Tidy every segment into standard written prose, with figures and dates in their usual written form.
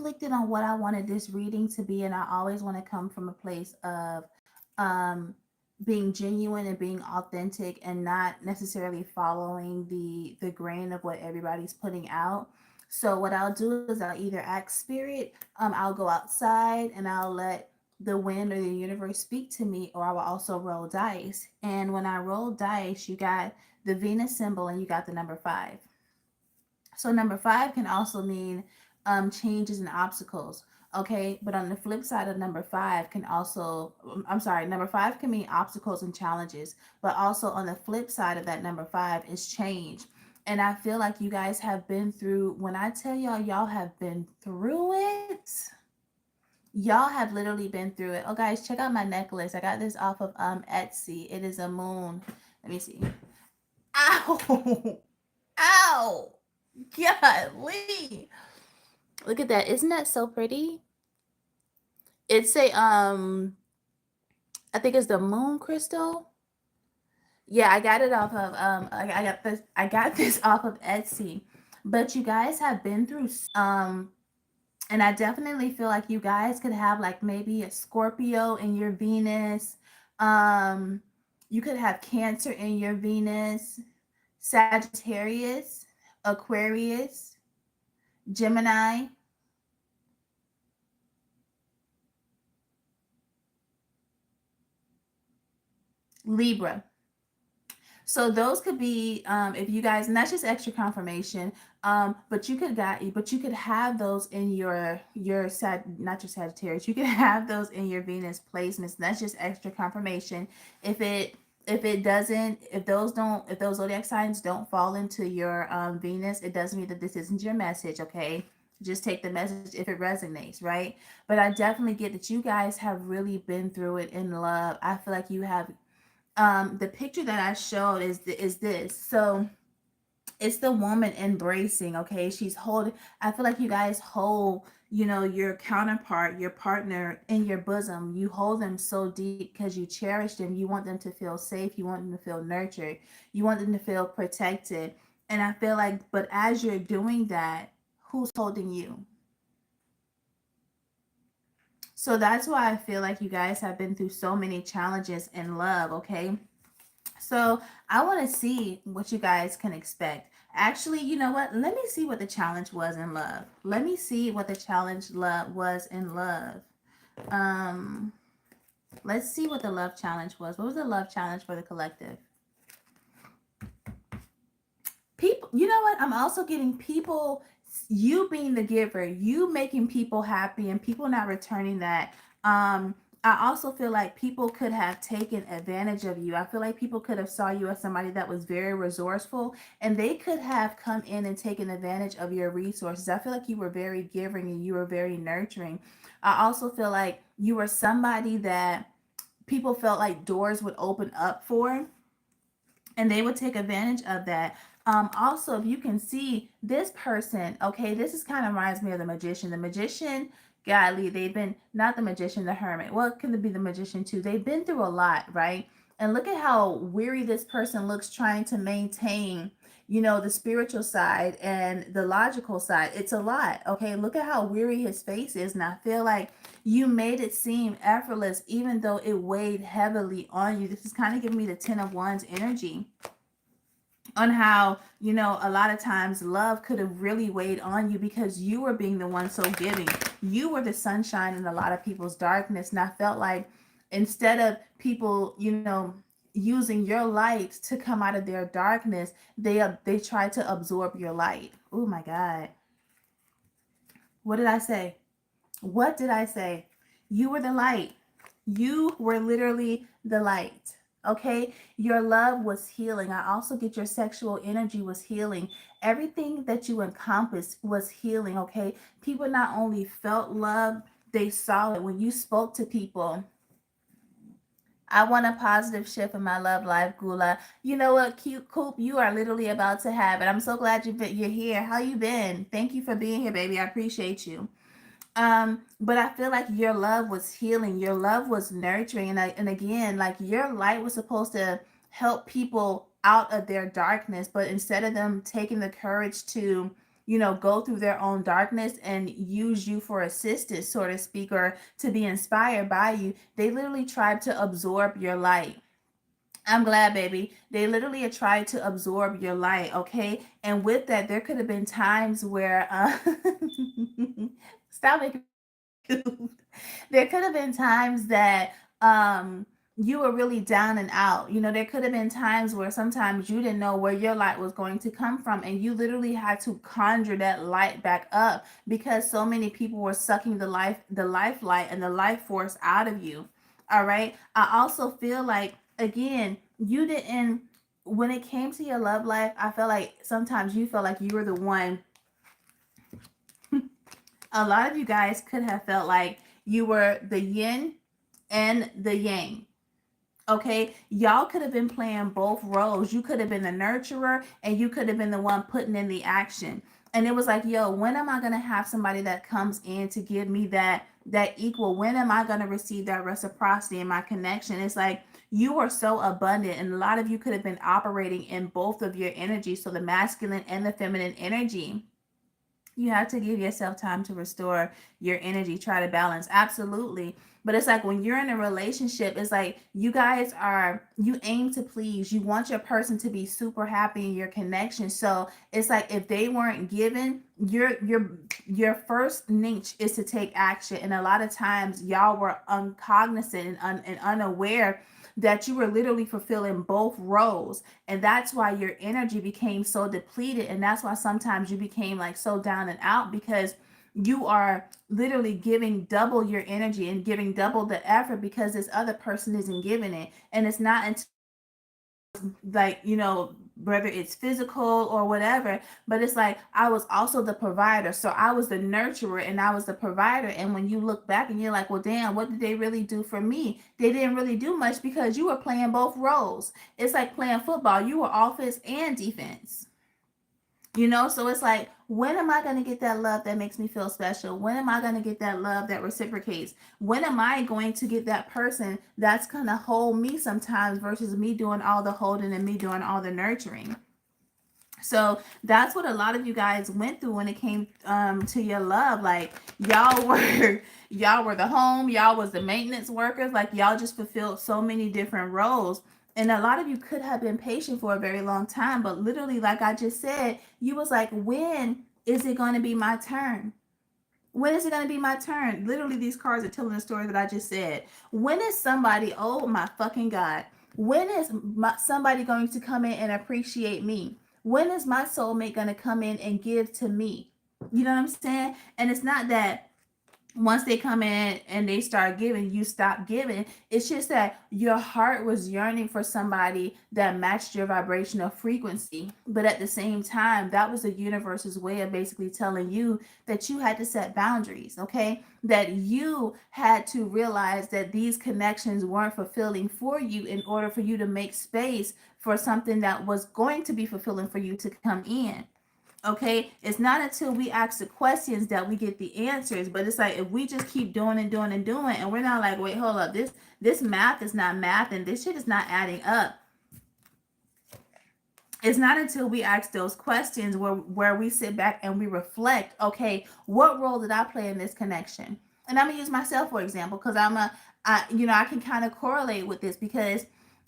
conflicted on what I wanted this reading to be, and I always want to come from a place of um being genuine and being authentic and not necessarily following the grain of what everybody's putting out. So what I'll do is I'll either ask spirit, I'll go outside and I'll let the wind or the universe speak to me, or I will also roll dice. And when I roll dice, you got the Venus symbol and you got the number five. So number five can also mean changes and obstacles. Okay, but on the flip side of number five can also, I'm sorry, number five can mean obstacles and challenges, but also on the flip side of that number five is change. And I feel like you guys have been through, when I tell y'all, y'all have been through it. Y'all have literally been through it. Oh, guys, check out my necklace. I got this off of Etsy. It is a moon. Let me see. Ow! Ow! Golly. Look at that. Isn't that so pretty? It's a I think it's the moon crystal. Yeah, I got it off of I got this off of Etsy. But you guys have been through and I definitely feel like you guys could have like maybe a Scorpio in your Venus. Um you could have Cancer in your Venus, Sagittarius, Aquarius, Gemini, Libra. So those could be if you guys, and that's just extra confirmation. But you could have those in your not your Sagittarius. You could have those in your Venus placements. And that's just extra confirmation. If it doesn't, if those zodiac signs don't fall into your Venus, it doesn't mean that this isn't your message. Okay, just take the message if it resonates, right? But I definitely get that you guys have really been through it in love. I feel like you have the picture that I showed is this. So it's the woman embracing, okay? She's holding, I feel like you guys hold, your counterpart, your partner in your bosom. You hold them so deep because you cherish them. You want them to feel safe. You want them to feel nurtured. You want them to feel protected. And I feel like, but as you're doing that, who's holding you? So that's why I feel like you guys have been through so many challenges in love, okay? So I want to see what you guys can expect. Actually, you know what? Let me see what the challenge was in love. Let me see what the challenge was in love. Um, let's see what the love challenge was. What was the love challenge for the collective? People, you know what? I'm also getting people, you being the giver, you making people happy and people not returning that. I also feel like people could have taken advantage of you. I feel like people could have saw you as somebody that was very resourceful and they could have come in and taken advantage of your resources. I feel like you were very giving and you were very nurturing. I also feel like you were somebody that people felt like doors would open up for and they would take advantage of that. Also, if you can see this person, okay, this is kind of reminds me of the magician. The magician, godly, they've been not the magician, the hermit. Well, it could be the magician too. They've been through a lot, right? And look at how weary this person looks trying to maintain, the spiritual side and the logical side. It's a lot, okay? Look at how weary his face is. And I feel like you made it seem effortless, even though it weighed heavily on you. This is kind of giving me the 10 of Wands energy on how, a lot of times love could have really weighed on you because you were being the one so giving. You were the sunshine in a lot of people's darkness. And I felt like instead of people, using your light to come out of their darkness, they tried to absorb your light. Oh my God. What did I say? What did I say? You were the light. You were literally the light. Okay? Your love was healing. I also get your sexual energy was healing. Everything that you encompassed was healing. Okay? People not only felt love, they saw it. When you spoke to people, I want a positive shift in my love life, Gula. You know what, cute Coop, you are literally about to have it. I'm so glad you're here. How you been? Thank you for being here, baby. I appreciate you. But I feel like your love was healing, your love was nurturing, and again, like your light was supposed to help people out of their darkness, but instead of them taking the courage to go through their own darkness and use you for assistance, so to speak, or to be inspired by you. They literally tried to absorb your light. I'm glad, baby. They literally tried to absorb your light, okay? And with that, there could have been times where stop making there could have been times that you were really down and out. There could have been times where sometimes you didn't know where your light was going to come from, and you literally had to conjure that light back up because so many people were sucking the life light and the life force out of you. All right. I also feel like, again, you didn't when it came to your love life, I felt like sometimes you felt like you were the one. A lot of you guys could have felt like you were the yin and the yang. Okay, y'all could have been playing both roles. You could have been the nurturer and you could have been the one putting in the action. And it was like, yo, when am I going to have somebody that comes in to give me that equal? When am I going to receive that reciprocity in my connection? It's like you are so abundant, and a lot of you could have been operating in both of your energies, so the masculine and the feminine energy. You have to give yourself time to restore your energy, try to balance. Absolutely. But it's like when you're in a relationship, it's like you aim to please. You want your person to be super happy in your connection. So it's like if they weren't given, your first niche is to take action. And a lot of times y'all were uncognizant and unaware that you were literally fulfilling both roles, and that's why your energy became so depleted, and that's why sometimes you became like so down and out, because you are literally giving double your energy and giving double the effort because this other person isn't giving it. And it's not until, like, whether it's physical or whatever, but it's like I was also the provider. So I was the nurturer and I was the provider. And when you look back and you're like, well, damn, what did they really do for me? They didn't really do much because you were playing both roles. It's like playing football. You were offense and defense. So it's like, when am I going to get that love that makes me feel special? When am I going to get that love that reciprocates? When am I going to get that person that's going to hold me sometimes versus me doing all the holding and me doing all the nurturing? So that's what a lot of you guys went through when it came to your love. Like, y'all were y'all were the home, y'all was the maintenance workers. Like, y'all just fulfilled so many different roles. And a lot of you could have been patient for a very long time, but literally, like I just said, you was like, when is it going to be my turn? When is it going to be my turn? Literally, these cards are telling the story that I just said. When is somebody, oh my fucking God, when is somebody going to come in and appreciate me? When is my soulmate going to come in and give to me? You know what I'm saying? And it's not that once they come in and they start giving, you stop giving. It's just that your heart was yearning for somebody that matched your vibrational frequency. But at the same time, that was the universe's way of basically telling you that you had to set boundaries, okay? That you had to realize that these connections weren't fulfilling for you in order for you to make space for something that was going to be fulfilling for you to come in. Okay, it's not until we ask the questions that we get the answers. But it's like if we just keep doing and doing and doing, and we're not like, wait, hold up, this math is not math, and this shit is not adding up. It's not until we ask those questions where we sit back and we reflect, okay, what role did I play in this connection? And I'm gonna use myself for example, because I can kind of correlate with this because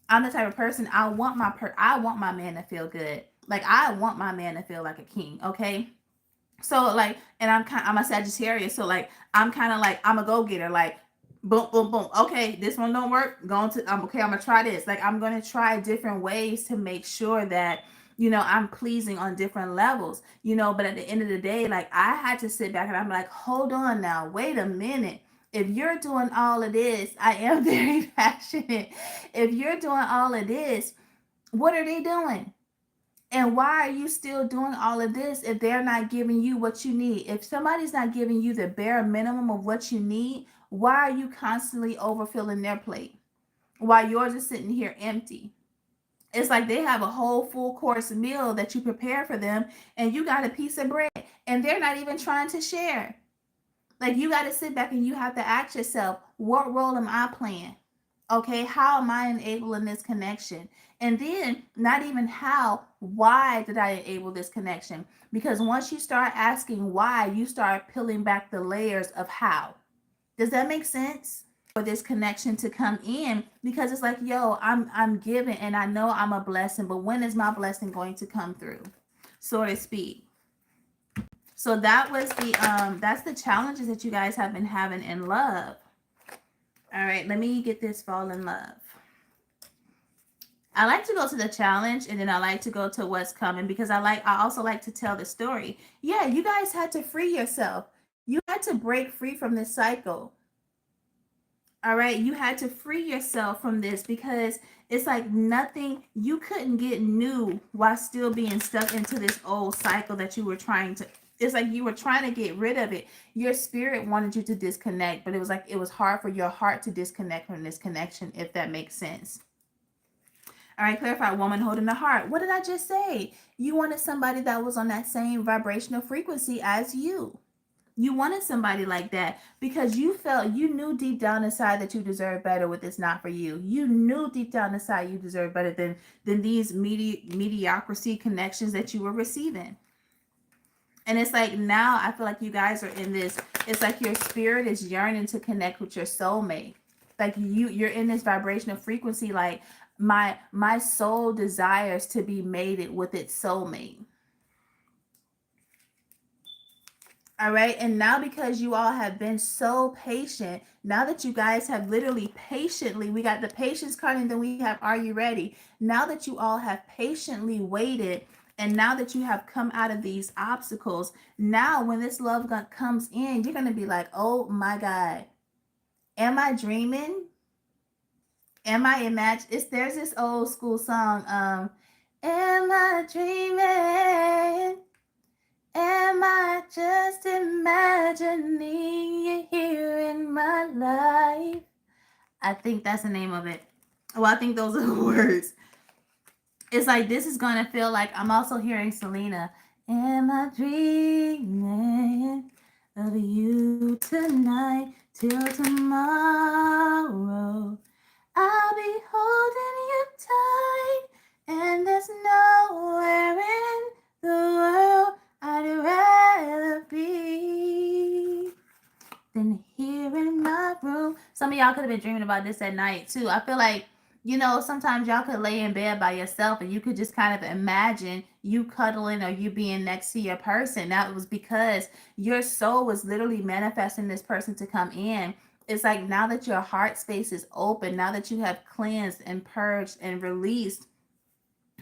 I'm the type of person, I want my man to feel good. Like, I want my man to feel like a king, okay? So like, and I'm a Sagittarius, so like I'm kind of like, I'm a go-getter, like boom, boom, boom. Okay, this one don't work. I'm okay, I'm gonna try this. Like, I'm gonna try different ways to make sure that I'm pleasing on different levels. But at the end of the day, like, I had to sit back and I'm like, hold on now, wait a minute. If you're doing all of this, I am very passionate. If you're doing all of this, what are they doing? And why are you still doing all of this if they're not giving you what you need? If somebody's not giving you the bare minimum of what you need, why are you constantly overfilling their plate while yours is sitting here empty? It's like they have a whole full course meal that you prepare for them, and you got a piece of bread, and they're not even trying to share. Like, you got to sit back and you have to ask yourself, what role am I playing? Okay, how am I enabling this connection? And then not even how, why did I enable this connection? Because once you start asking why, you start peeling back the layers of how. Does that make sense? For this connection to come in, because it's like, yo, I'm giving and I know I'm a blessing, but when is my blessing going to come through, so to speak? So that was the that's the challenges that you guys have been having in love. All right, let me get this fall in love. I like to go to the challenge and then I like to go to what's coming, because I also like to tell the story. Yeah, you guys had to free yourself. You had to break free from this cycle. All right, you had to free yourself from this, because it's like nothing, you couldn't get new while still being stuck into this old cycle that you were trying to, it's like you were trying to get rid of it. Your spirit wanted you to disconnect, but it was like it was hard for your heart to disconnect from this connection, if that makes sense. All right, clarify, woman holding the heart. What did I just say? You wanted somebody that was on that same vibrational frequency as you. You wanted somebody like that because you felt, you knew deep down inside that you deserve better with this not for you. You knew deep down inside you deserve better than these mediocrity connections that you were receiving. And it's like now I feel like you guys are in this, it's like your spirit is yearning to connect with your soulmate. Like you're in this vibrational frequency, like my soul desires to be mated with its soulmate. All right. And now, because you all have been so patient, now that you guys have literally patiently, we got the patience card and then we have, are you ready? Now that you all have patiently waited, and now that you have come out of these obstacles, now when this love comes in, you're going to be like, oh my God, am I dreaming? Am I imagining? There's this old school song, am I dreaming? Am I just imagining you here in my life? I think that's the name of it. Well, I think those are the words. It's like this is going to feel like I'm also hearing Selena. Am I dreaming of you tonight till tomorrow? I'll be holding you tight, and there's nowhere in the world I'd rather be than here in my room. Some of y'all could have been dreaming about this at night too. I feel like, sometimes y'all could lay in bed by yourself and you could just kind of imagine you cuddling or you being next to your person. That was because your soul was literally manifesting this person to come in. It's like now that your heart space is open, now that you have cleansed and purged and released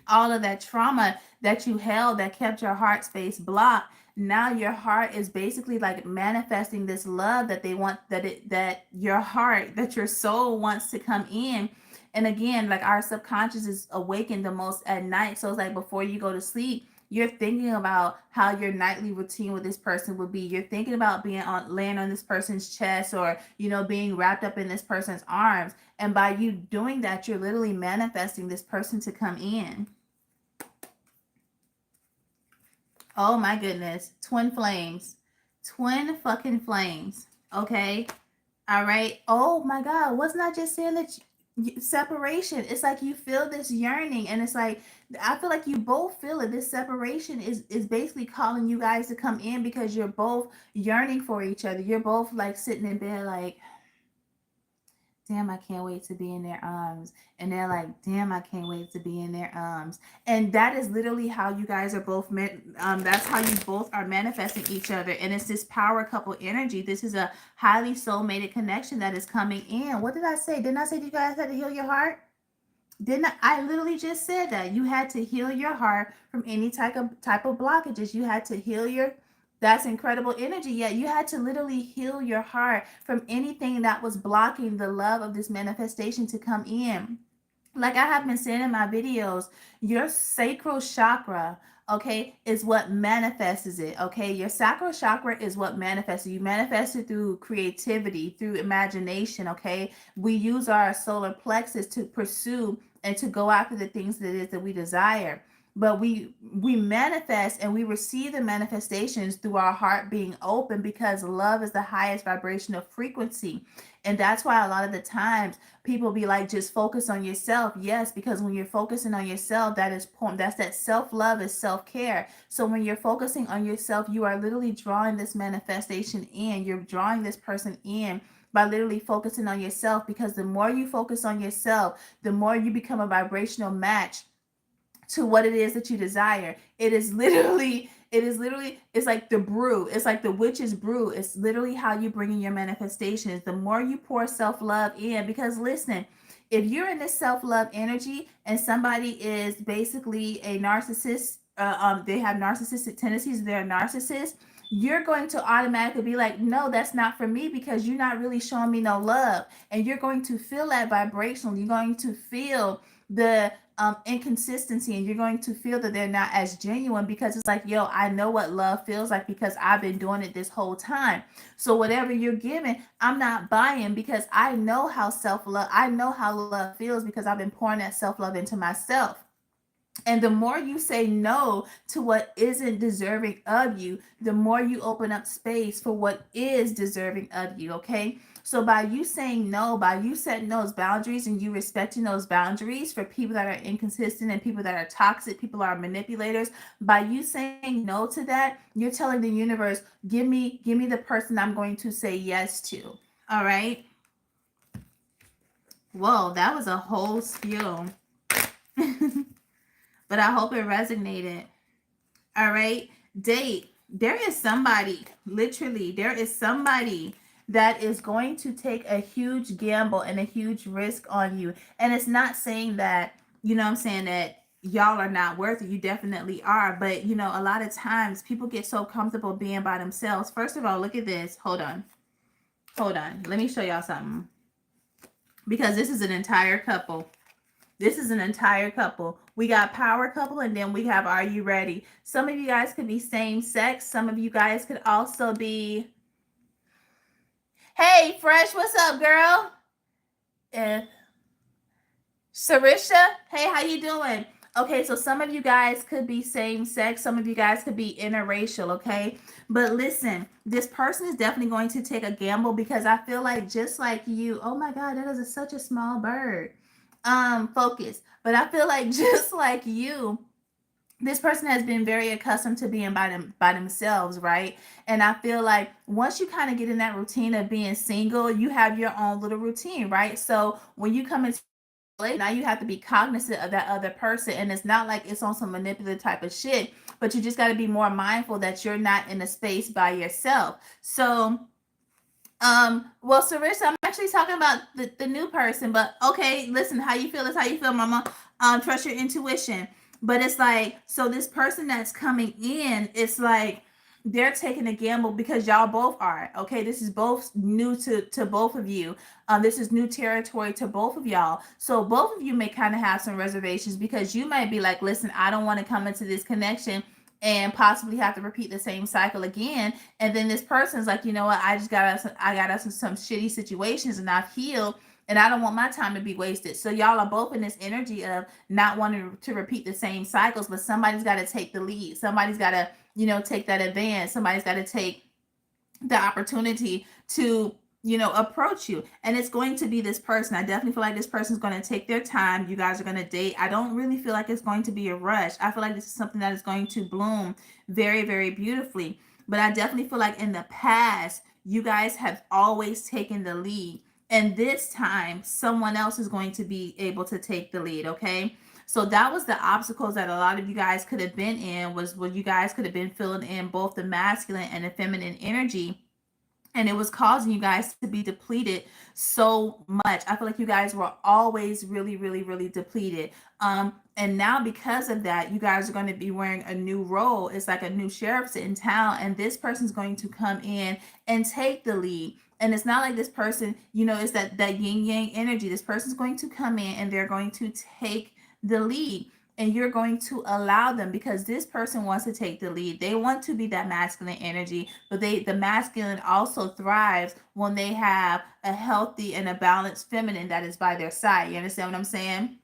all of that trauma that you held that kept your heart space blocked, now your heart is basically like manifesting this love that they want, that your heart, that your soul wants to come in. And again, like our subconscious is awakened the most at night, so it's like before you go to sleep, you're thinking about how your nightly routine with this person would be. You're thinking about laying on this person's chest, or being wrapped up in this person's arms. And by you doing that, you're literally manifesting this person to come in. Oh my goodness. Twin flames. Twin fucking flames. Okay. All right. Oh my God. Wasn't I just saying that separation? It's like you feel this yearning, and it's like, I feel like you both feel it. This separation is basically calling you guys to come in, because you're both yearning for each other. You're both like sitting in bed like, damn, I can't wait to be in their arms. And they're like, damn, I can't wait to be in their arms. And that is literally how you guys are both that's how you both are manifesting each other. And it's this power couple energy. This is a highly soulmated connection that is coming in. What did I say? Didn't I say you guys had to heal your heart? Didn't I literally just said that you had to heal your heart from any type of blockages. You had to heal that's incredible energy. Yeah, you had to literally heal your heart from anything that was blocking the love of this manifestation to come in. Like I have been saying in my videos, your sacral chakra, okay, is what manifests it. Okay, your sacral chakra is what manifests it. You manifest it through creativity, through imagination. Okay, we use our solar plexus to pursue and to go after the things that it is that we desire. but we manifest and we receive the manifestations through our heart being open, because love is the highest vibrational frequency. And that's why a lot of the times people be like, just focus on yourself. Yes, because when you're focusing on yourself, that is point, that's that self-love, is self-care. So when you're focusing on yourself, you are literally drawing this manifestation in, you're drawing this person in by literally focusing on yourself, because the more you focus on yourself, the more you become a vibrational match to what it is that you desire. It is literally, it's like the brew. It's like the witch's brew. It's literally how you bring in your manifestations. The more you pour self-love in, because listen, if you're in this self-love energy and somebody is basically a narcissist, they have narcissistic tendencies, they're a narcissist, you're going to automatically be like, no, that's not for me, because you're not really showing me no love. And you're going to feel that vibrational. You're going to feel the inconsistency, and you're going to feel that they're not as genuine, because it's like, yo, I know what love feels like because I've been doing it this whole time. So whatever you're giving, I'm not buying, because I know how self-love, I know how love feels, because I've been pouring that self-love into myself. And the more you say no to what isn't deserving of you, the more you open up space for what is deserving of you, okay? So by you saying no, by you setting those boundaries and you respecting those boundaries for people that are inconsistent and people that are toxic, people are manipulators, by you saying no to that, you're telling the universe, give me the person I'm going to say yes to. All right? Whoa, that was a whole spiel. But I hope it resonated. All right. Date. There is somebody, literally, there is somebody that is going to take a huge gamble and a huge risk on you. And it's not saying that, you know what I'm saying, that y'all are not worth it. You definitely are. But, you know, a lot of times people get so comfortable being by themselves. First of all, look at this. Hold on. Hold on. Let me show y'all something. Because this is an entire couple. This is an entire couple. We got power couple, and then we have are you ready? Some of you guys could be same sex. Some of you guys could also be, hey, Fresh, what's up, girl? And Sarisha, hey, how you doing? Okay, so some of you guys could be same sex. Some of you guys could be interracial, okay? But listen, this person is definitely going to take a gamble, because I feel like just like you, oh my God, that is such a small bird. Focus. But I feel like just like you, this person has been very accustomed to being by themselves, right? And I feel like once you kind of get in that routine of being single, you have your own little routine, right? So when you come into now, you have to be cognizant of that other person, and it's not like it's on some manipulative type of shit, but you just got to be more mindful that you're not in a space by yourself. So well, Sarissa, I'm actually talking about the new person, but okay, listen, how you feel is how you feel, mama. Trust your intuition. But it's like, so this person that's coming in, it's like they're taking a gamble, because y'all both are. Okay, this is both new to both of you. This is new territory to both of y'all. So both of you may kind of have some reservations, because you might be like, listen, I don't want to come into this connection and possibly have to repeat the same cycle again. And then this person's like, you know what, I got us in some shitty situations and I've healed, and I don't want my time to be wasted. So y'all are both in this energy of not wanting to repeat the same cycles, but somebody's got to take the lead. Somebody's got to, you know, take that advance. Somebody's got to take the opportunity to, you know, approach you. And it's going to be this person. I definitely feel like this person's going to take their time. You guys are going to date. I don't really feel like it's going to be a rush. I feel like this is something that is going to bloom very, very beautifully. But I definitely feel like in the past, you guys have always taken the lead. And this time, someone else is going to be able to take the lead, okay? So that was the obstacles that a lot of you guys could have been in, was what you guys could have been filling in both the masculine and the feminine energy, and it was causing you guys to be depleted so much. I feel like you guys were always really, really, really depleted. And now because of that, you guys are going to be wearing a new role. It's like a new sheriff's in town, and this person's going to come in and take the lead. And it's not like this person, you know, it's that yin yang energy. This person's going to come in and they're going to take the lead, and you're going to allow them, because this person wants to take the lead. They want to be that masculine energy, but the masculine also thrives when they have a healthy and a balanced feminine that is by their side. You understand what I'm saying?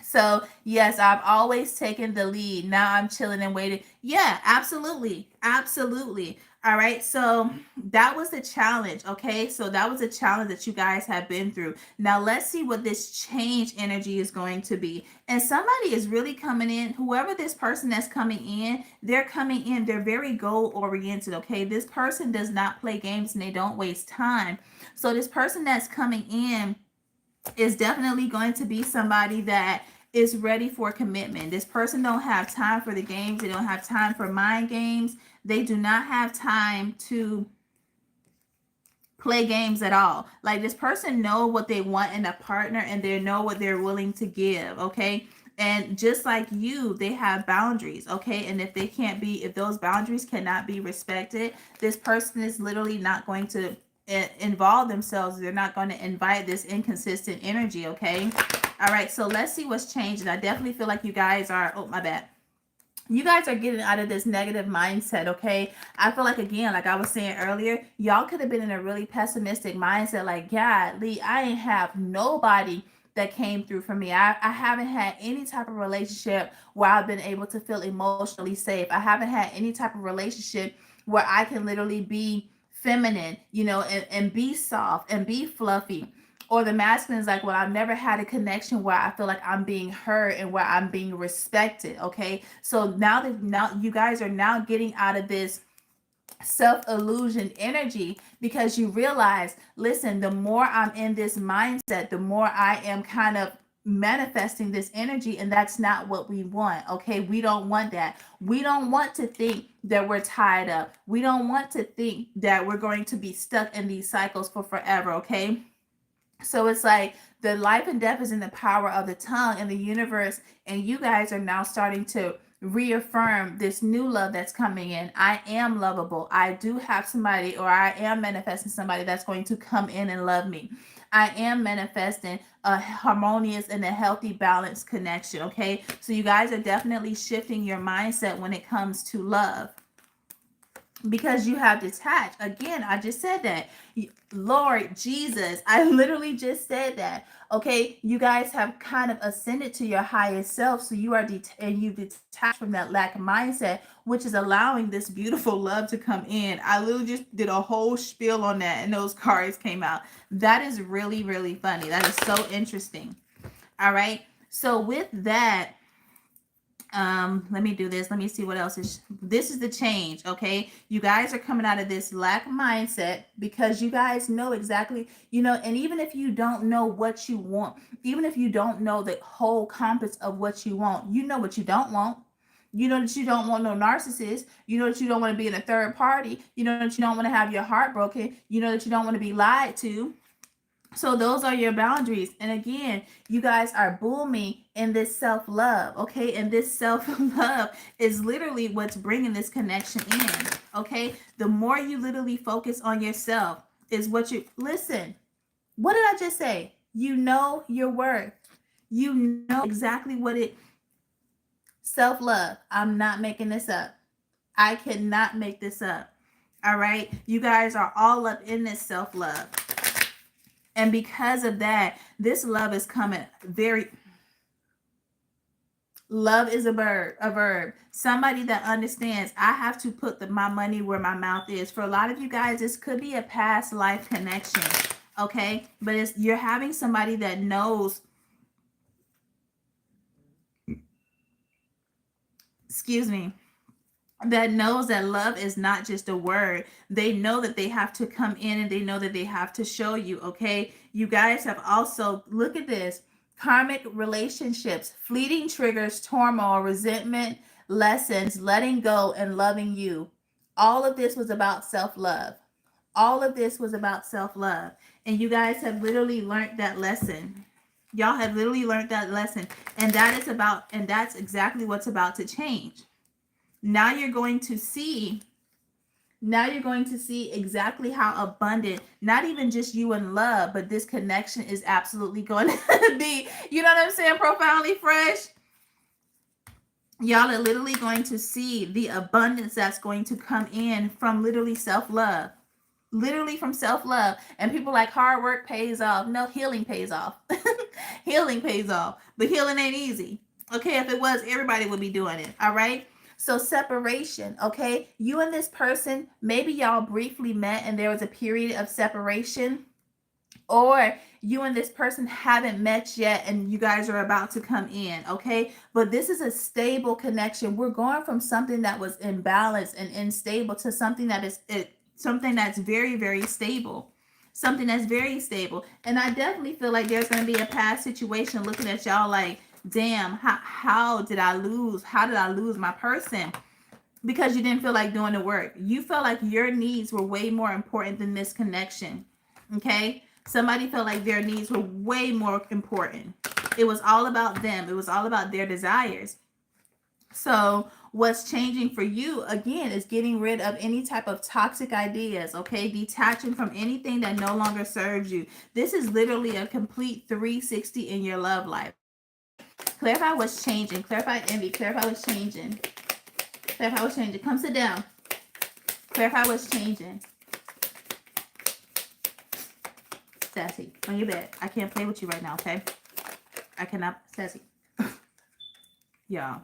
So, yes, I've always taken the lead. Now I'm chilling and waiting. Yeah, absolutely. Absolutely. All right. So, that was the challenge. Okay. So, that was a challenge that you guys have been through. Now, let's see what this change energy is going to be. And somebody is really coming in. Whoever this person that's coming in, they're coming in. They're very goal oriented. Okay. This person does not play games and they don't waste time. So, this person that's coming in is definitely going to be somebody that is ready for commitment. This person don't have time for the games. They don't have time for mind games. They do not have time to play games at all. Like, this person know what they want in a partner and they know what they're willing to give, okay? And just like you, they have boundaries, okay? And if they can't be, if those boundaries cannot be respected, this person is literally not going to involve themselves. They're not going to invite this inconsistent energy, okay? All right, so let's see what's changing. I definitely feel like you guys are, oh, my bad. You guys are getting out of this negative mindset, okay? I feel like, again, like I was saying earlier, y'all could have been in a really pessimistic mindset, like, yeah, Lee, I ain't have nobody that came through for me. I haven't had any type of relationship where I've been able to feel emotionally safe. I haven't had any type of relationship where I can literally be feminine, and be soft and be fluffy. Or the masculine is like, well, I've never had a connection where I feel like I'm being heard and where I'm being respected. Okay. So now you guys are now getting out of this self illusion energy, because you realize, listen, the more I'm in this mindset, the more I am kind of manifesting this energy, and that's not what we want. Okay, we don't want that. We don't want to think that we're tied up. We don't want to think that we're going to be stuck in these cycles for forever. Okay, so it's like the life and death is in the power of the tongue and the universe. And you guys are now starting to reaffirm this new love that's coming in. I am lovable. I do have somebody, or I am manifesting somebody that's going to come in and love me. I am manifesting a harmonious and a healthy, balanced connection. Okay. So you guys are definitely shifting your mindset when it comes to love, because you have detached. Again, I just said that. Lord Jesus, I literally just said that. Okay, you guys have kind of ascended to your highest self, so you are and you've detached from that lack of mindset, which is allowing this beautiful love to come in. I literally just did a whole spiel on that, and those cards came out. That is really, really funny. That is so interesting. All right, so with that, let me do this. Let me see what else is. This is the change. Okay, you guys are coming out of this lack mindset because you guys know exactly, and even if you don't know what you want, even if you don't know the whole compass of what you want, you know what you don't want. You know that you don't want no narcissist. You know that you don't want to be in a third party. You know that you don't want to have your heart broken. You know that you don't want to be lied to. So those are your boundaries. And again, you guys are booming in this self-love, okay? And this self-love is literally what's bringing this connection in, okay? The more you literally focus on yourself is what you, listen, what did I just say? You know your worth. You know exactly what it, self-love. I'm not making this up. I cannot make this up. All right? You guys are all up in this self-love. And because of that, this love is coming very, love is a verb. Somebody that understands, I have to put my money where my mouth is. For a lot of you guys, this could be a past life connection. Okay. But you're having somebody that knows, excuse me, that knows that love is not just a word. They know that they have to come in and they know that they have to show you. Okay. You guys have also, look at this, karmic relationships, fleeting triggers, turmoil, resentment, lessons, letting go, and loving you. All of this was about self-love. All of this was about self-love. And you guys have literally learned that lesson. Y'all have literally learned that lesson. And that's exactly what's about to change. Now you're going to see exactly how abundant, not even just you in love, but this connection is absolutely going to be, you know what I'm saying, profoundly fresh. Y'all are literally going to see the abundance that's going to come in from literally self-love. literally from self-love. And people like hard work pays off. No, healing pays off. Healing pays off. But healing ain't easy. Okay, if it was, everybody would be doing it. All right. So separation, okay? You and this person, maybe y'all briefly met and there was a period of separation, or you and this person haven't met yet and you guys are about to come in, okay? But this is a stable connection. We're going from something that was imbalanced and unstable to something that is something that's very, very stable. Something that's very stable. And I definitely feel like there's going to be a past situation looking at y'all like, damn, how did I lose? How did I lose my person? Because you didn't feel like doing the work. You felt like your needs were way more important than this connection. Okay? Somebody felt like their needs were way more important. It was all about them. It was all about their desires. So what's changing for you, again, is getting rid of any type of toxic ideas, okay? Detaching from anything that no longer serves you. This is literally a complete 360 in your love life, okay? Clarify what's changing. Clarify envy. Clarify what's changing. Clarify what's changing. Come sit down. Clarify what's changing. Sassy, on your bed. I can't play with you right now, okay? I cannot. Sassy. Y'all.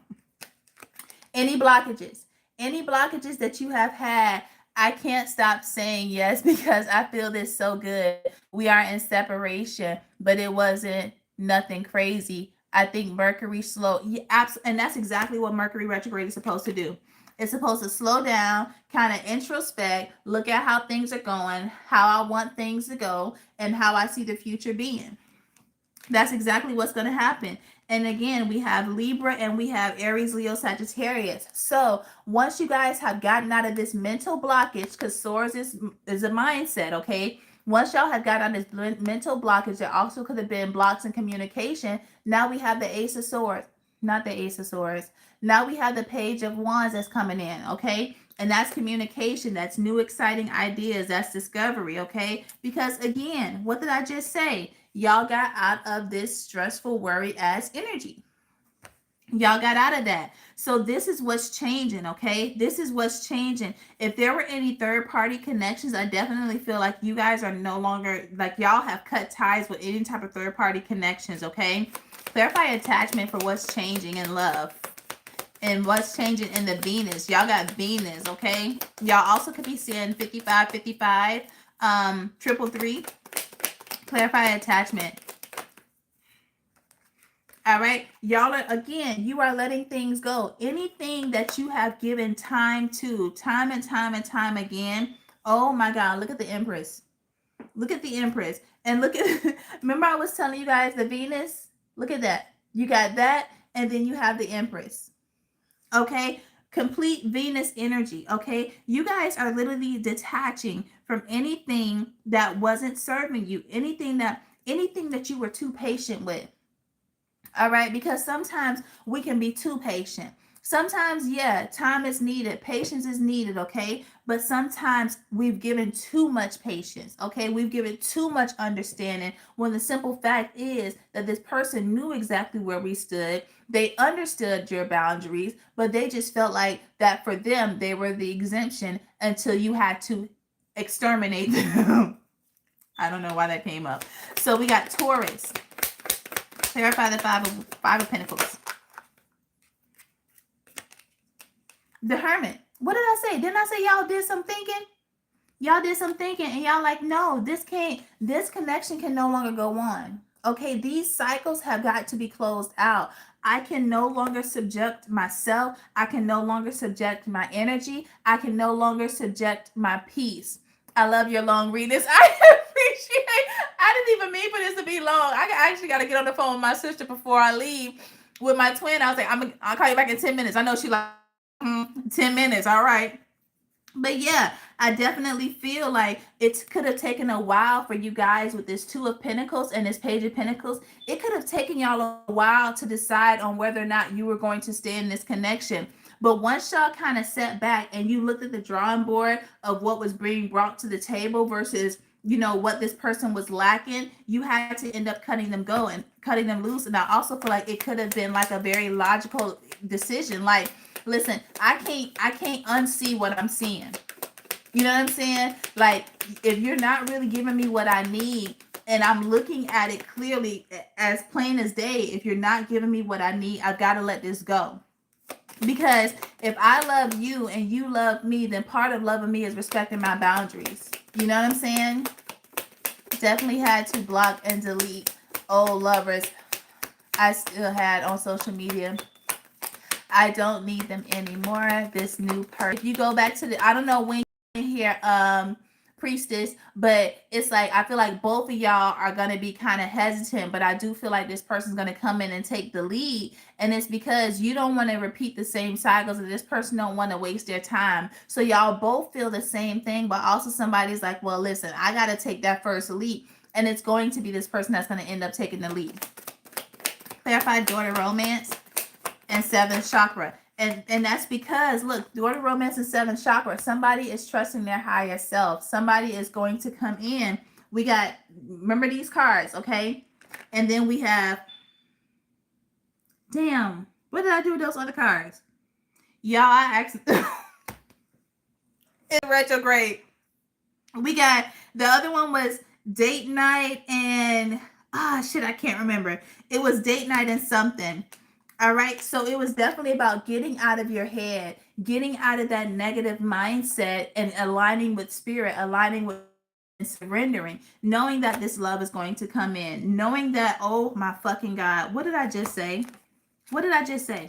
Any blockages? Any blockages that you have had? I can't stop saying yes because I feel this so good. We are in separation, but it wasn't nothing crazy. I think Mercury slow. Yeah, and that's exactly what Mercury retrograde is supposed to do. It's supposed to slow down, kind of introspect, look at how things are going, how I want things to go, and how I see the future being. That's exactly what's going to happen. And again, we have Libra and we have Aries, Leo, Sagittarius. So once you guys have gotten out of this mental blockage, because Swords is a mindset, okay? Once y'all have got out of this mental blockage, there also could have been blocks in communication. Now we have the Ace of Swords, not the Ace of Swords. Now we have the Page of Wands that's coming in, okay? And that's communication. That's new, exciting ideas. That's discovery, okay? Because again, what did I just say? Y'all got out of this stressful, worried ass energy. Y'all got out of that. So this is what's changing, okay? This is what's changing. If there were any third-party connections, I definitely feel like you guys are no longer, like y'all have cut ties with any type of third-party connections, okay? Clarify attachment for what's changing in love. And what's changing in the Venus. Y'all got Venus, okay? Y'all also could be seeing 55, 55, 333. Clarify attachment. All right. Y'all are, again, you are letting things go. Anything that you have given time to, time and time and time again. Oh my God. Look at the Empress. Look at the Empress. And look at, remember I was telling you guys the Venus? Look at that. You got that. And then you have the Empress. Okay, complete Venus energy. Okay, you guys are literally detaching from anything that wasn't serving you, anything that you were too patient with. All right, because sometimes we can be too patient. Sometimes, yeah, time is needed, patience is needed, okay? But sometimes we've given too much patience, okay? We've given too much understanding when the simple fact is that this person knew exactly where we stood. They understood your boundaries, but they just felt like that for them, they were the exemption until you had to exterminate them. I don't know why that came up. So we got Taurus. Clarify the five of Pentacles. The Hermit. What did I say? Didn't I say y'all did some thinking? Y'all did some thinking and y'all like, no, this connection can no longer go on. Okay, these cycles have got to be closed out. I can no longer subject myself. I can no longer subject my energy. I can no longer subject my peace. I love your long readings. I appreciate. I didn't even mean for this to be long. I actually got to get on the phone with my sister before I leave with my twin. I was like, I'll call you back in 10 minutes. I know she like 10 minutes. All right. But yeah, I definitely feel like it could have taken a while for you guys with this Two of Pentacles and this Page of Pentacles. It could have taken y'all a while to decide on whether or not you were going to stay in this connection. But once y'all kind of sat back and you looked at the drawing board of what was being brought to the table versus, you know, what this person was lacking, you had to end up cutting them loose. And I also feel like it could have been like a very logical decision. Like, listen, I can't unsee what I'm seeing. You know what I'm saying? Like, if you're not really giving me what I need, and I'm looking at it clearly as plain as day, if you're not giving me what I need, I've got to let this go. Because if I love you and you love me, then part of loving me is respecting my boundaries. You know what I'm saying? Definitely had to block and delete old lovers I still had on social media. I don't need them anymore. This new person. If you go back to the, I don't know when you here, priestess, but it's like I feel like both of y'all are gonna be kind of hesitant, but I do feel like this person's gonna come in and take the lead, and it's because you don't want to repeat the same cycles, and this person don't want to waste their time. So y'all both feel the same thing, but also somebody's like, well, listen, I gotta take that first leap, and it's going to be this person that's gonna end up taking the lead. Clarify daughter romance and seventh chakra. And that's because, look, daughter romance and seventh chakra, somebody is trusting their higher self. Somebody is going to come in. We got, remember these cards, okay? And then we have, damn, what did I do with those other cards? Y'all, I actually, in retrograde. We got, the other one was date night and, shit, I can't remember. It was date night and something. All right. So it was definitely about getting out of your head, getting out of that negative mindset and aligning with spirit, aligning with surrendering, knowing that this love is going to come in, knowing that, oh my fucking God, what did I just say? What did I just say?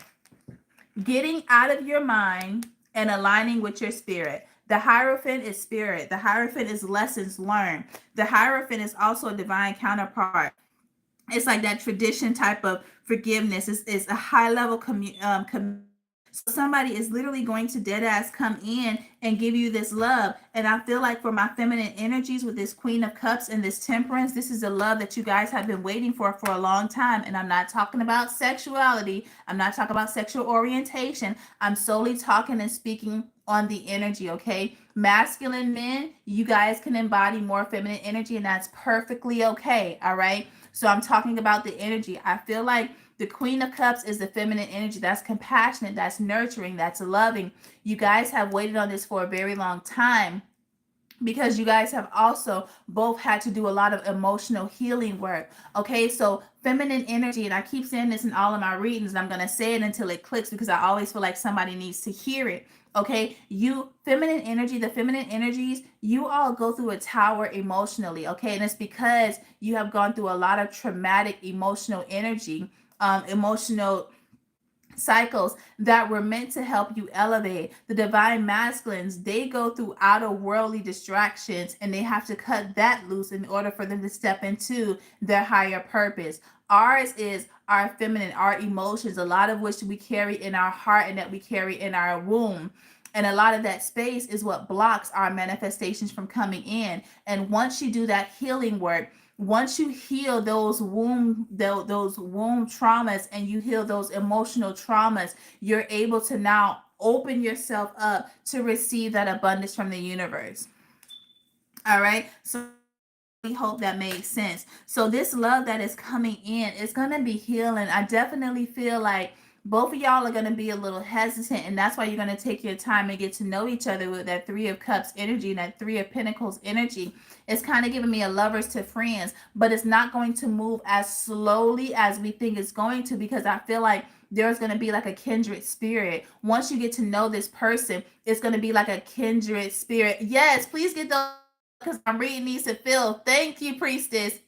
Getting out of your mind and aligning with your spirit. The Hierophant is spirit. The Hierophant is lessons learned. The Hierophant is also a divine counterpart. It's like that tradition type of forgiveness. It's a high level so somebody is literally going to dead ass come in and give you this love. And I feel like for my feminine energies with this Queen of Cups and this Temperance, this is a love that you guys have been waiting for a long time. And I'm not talking about sexuality. I'm not talking about sexual orientation. I'm solely talking and speaking on the energy, okay? Masculine men, you guys can embody more feminine energy, and that's perfectly okay, all right? So I'm talking about the energy. I feel like the Queen of Cups is the feminine energy. That's compassionate, that's nurturing, that's loving. You guys have waited on this for a very long time because you guys have also both had to do a lot of emotional healing work. Okay, so feminine energy, and I keep saying this in all of my readings, and I'm going to say it until it clicks because I always feel like somebody needs to hear it. Okay, you feminine energy, the feminine energies, you all go through a tower emotionally. Okay, and it's because you have gone through a lot of traumatic emotional energy, emotional cycles that were meant to help you elevate. The divine masculines, they go through outer worldly distractions and they have to cut that loose in order for them to step into their higher purpose. Ours is our feminine, our emotions, a lot of which we carry in our heart and that we carry in our womb. And a lot of that space is what blocks our manifestations from coming in. And once you do that healing work, once you heal those womb traumas and you heal those emotional traumas, you're able to now open yourself up to receive that abundance from the universe. All right. So I hope that made sense. So this love that is coming in is going to be healing. I definitely feel like both of y'all are going to be a little hesitant, and that's why you're going to take your time and get to know each other with that Three of Cups energy and that Three of Pentacles energy. It's kind of giving me a lovers to friends, but it's not going to move as slowly as we think it's going to, because I feel like there's going to be like a kindred spirit. Once you get to know this person, it's going to be like a kindred spirit. Yes, please get those, because I'm reading these to Phil. Thank you, priestess.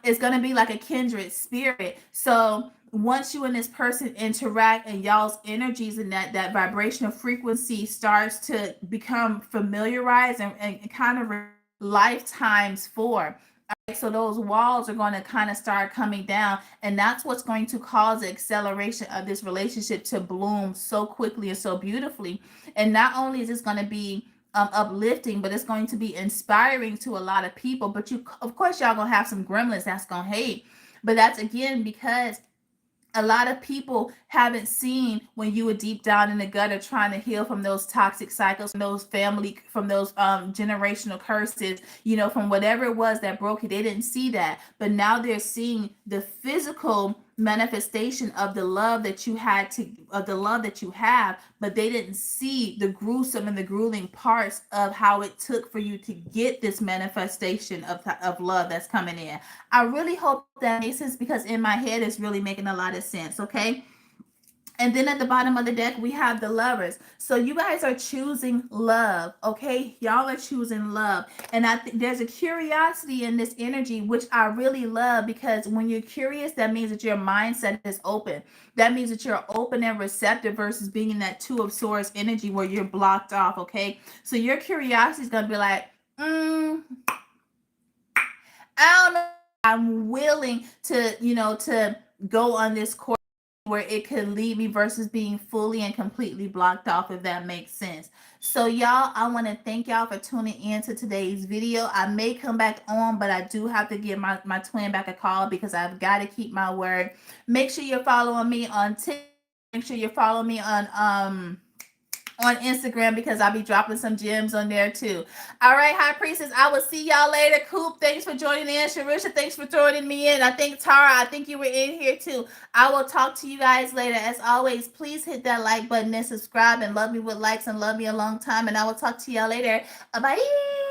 It's going to be like a kindred spirit. So once you and this person interact and y'all's energies and that vibrational frequency starts to become familiarized and kind of lifetimes for. Right? So those walls are going to kind of start coming down, and that's what's going to cause the acceleration of this relationship to bloom so quickly and so beautifully. And not only is this going to be uplifting, but it's going to be inspiring to a lot of people. But you, of course, y'all gonna have some gremlins that's gonna hate, but that's again because a lot of people haven't seen when you were deep down in the gutter trying to heal from those toxic cycles, from those family, from those generational curses, from whatever it was that broke you. They didn't see that, but now they're seeing the physical manifestation of the love that you had to of the love that you have, but they didn't see the gruesome and the grueling parts of how it took for you to get this manifestation of love that's coming in. I really hope that makes sense, because in my head it's really making a lot of sense. Okay. And then at the bottom of the deck, we have the lovers. So you guys are choosing love, okay? Y'all are choosing love. And there's a curiosity in this energy, which I really love, because when you're curious, that means that your mindset is open. That means that you're open and receptive versus being in that Two of Swords energy where you're blocked off, okay? So your curiosity is going to be like, I don't know. I'm willing to, to go on this course where it could lead me versus being fully and completely blocked off, if that makes sense. So y'all, I want to thank y'all for tuning in to today's video. I may come back on, but I do have to give my twin back a call because I've got to keep my word. Make sure you're following me on TikTok. Make sure you're following me on Instagram, because I'll be dropping some gems on there too. All right, High Priestess, I will see y'all later. Coop, thanks for joining in. Sharisha, thanks for joining me in. I think Tara, I think you were in here too. I will talk to you guys later. As always, please hit that like button and subscribe, and love me with likes and love me a long time. And I will talk to y'all later. Bye.